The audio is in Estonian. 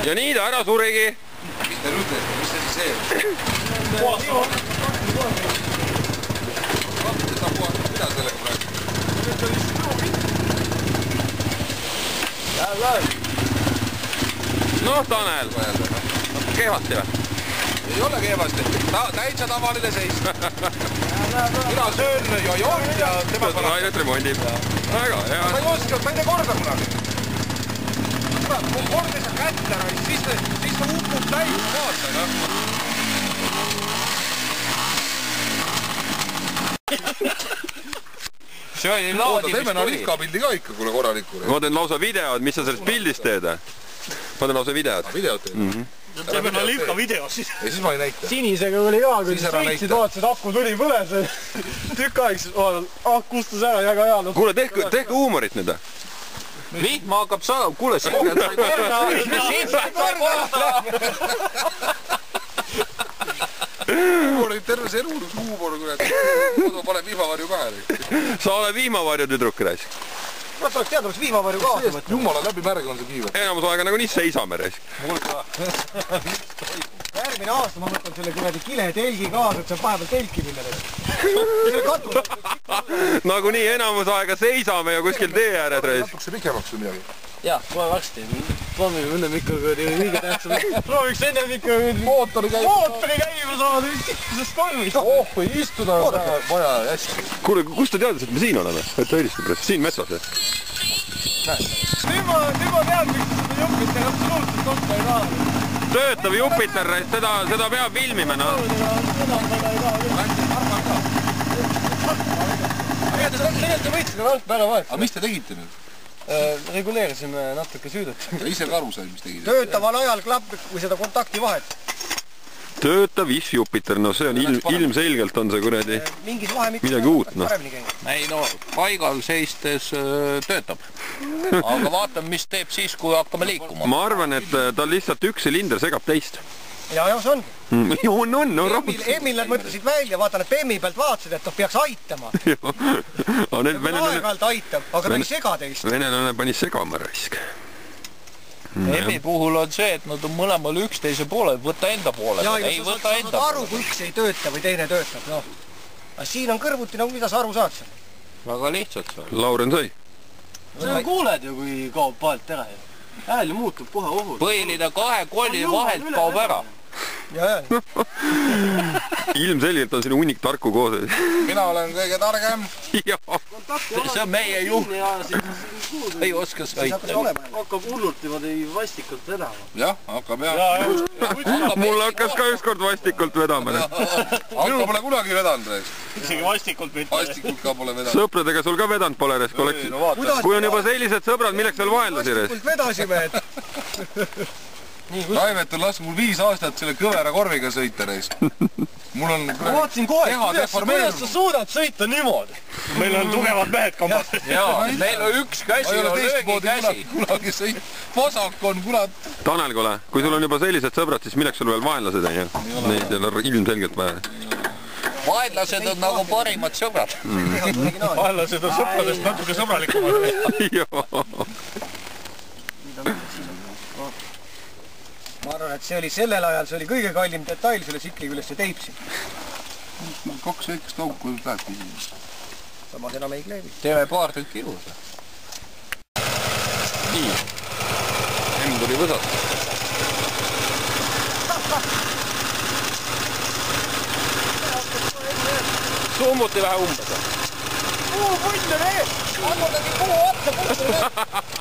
Ja nii ta ära suregi. Mis te ütlete, mis see siis see? Vaata, saab puhata, mida sellega praegu? Noh, Tanel. Kehvasti või? Ei ole kehvasti. Täitsa tavaline seis. Mina söön ja joon ja tema paneb. Rainet remondib. Väga hea. Ma ei oska, ma ei tee korda kunagi. Kui kord ei saa kätte, siis ta upub täis. Vaata, See oli laadi, mis teeme nalihkapildi ka ikka, kuule korralikule. Ma teen lausa videod, mis sa sellest pildist teed? Ma teen lausa videod. Videod teed? Teeme nalihka video siis. Ja siis ma ei näita. Sinisega oli ka, kui sõitsid, vaatasid, aku tuli põles. Tükk aeg siis ak kustus ära, väga hea. Kuule, tehke huumorit nüüd. Vihma hakkab saada. Kuule, siin sai korda. Huumorit terves elus huumor, kodu paneb vihmavarju pähe. Sa oled vihmavarju tüdruk raisk. Ma tuleks teada, mis vihmavarju kaasa võtta. Jumala läbi märg on see kiiver. Enamus aega nagu nii seisame raisk. Järgmine aasta ma võtan selle kuradi kiletelgi kaasa, et saab vahepeal telki minna. Nagu nii enamus aega seisame ja kuskil tee ääred raisk. Natuks see pikemaks või midagi? Jah, kohe varsti. Proovime ennem ikka kõige tähtsam. Prooviks ennem ikka mootori käima saada, sest tormist. Oh, kui istuda on vaja hästi. Kuule, kust ta teadis, et me siin oleme? Et ta helistab raisk. Siin metsas või? Nüüd ma tean, miks seda Jupiter absoluutselt kohta ei taha. Töötav Jupiter raisk, seda peab filmime, noh. Tegelikult te võitsime väga vahet. Aga mis te tegite nüüd? Reguleerisime natuke süüdet. Ja ise ka aru sai, mis tegite? Töötaval ajal klapp, kui seda kontakti vahet. Töötav Jupiter, no see on ilmselgelt on see kuradi midagi uut, noh. Ei no, paigal seistes töötab. Aga vaatame, mis teeb siis, kui hakkame liikuma. Ma arvan, et ta lihtsalt üks silinder segab teist. Ja see on. No rahus. Emilad mõtlesid välja, vaata, need Bemmi pealt vaatasid, et peaks aitama. Aeg-ajalt aitab, aga ta ei sega teist. Venelane pani segama raisk. Emmi puhul on see, et nad on mõlemal üksteise poole, võta enda poole. Ei võta enda poole. Aru, kui üks ei tööta või teine töötab, noh. Aga siin on kõrvuti, nagu mida sa aru saad seal. Väga lihtsalt see on. Lauren sai. Sa kuuled ju, kui kaob vahelt ära. Hääl ju muutub kohe ohud. Põhiline 2 kolli vahelt kaob ära. Ilmselgelt on siin hunnik tarku koos. Mina olen kõige targem. See on meie juht. Ei oska sõita. Hakkab hullult niimoodi vastikult vedama. Jah, hakkab jah. Mul hakkas ka ükskord vastikult vedama. Minul pole kunagi vedanud. Isegi vastikult mitte. Vastikult ka pole vedanud. Sõpradega sul ka vedanud pole resk. Kui on juba sellised sõbrad, milleks veel vaheldusi resk? Vastikult vedasime, et... Raivet on lasknud mul 5 aastat selle kõvera korviga sõita reis. Mul on... Ma vaatasin kohe, kuidas sa suudad sõita niimoodi. Meil on tugevad mehed kambas. Jaa, meil on üks käsi ja löögi käsi. Kunagi sõit. Vasak on kurat. Tanel, kuule, kui sul on juba sellised sõbrad, siis milleks sul veel vaenlased on, jah? Neid ei ole ilmselgelt vaja. Vaenlased on nagu parimad sõbrad. Vaenlased on sõpradest natuke sõbralikumad. Ma arvan, et see oli sellel ajal, see oli kõige kallim detail selle tsikli küljest, see teip siin. 2 väikest auku, kuidas läheb küsimus? Samas enam ei kleebi. Teeme paar tükki juurde. Nii. Emm tuli võsata. Summuti vähe umbes. Punne veel! Annutagi puu otsa punne veel!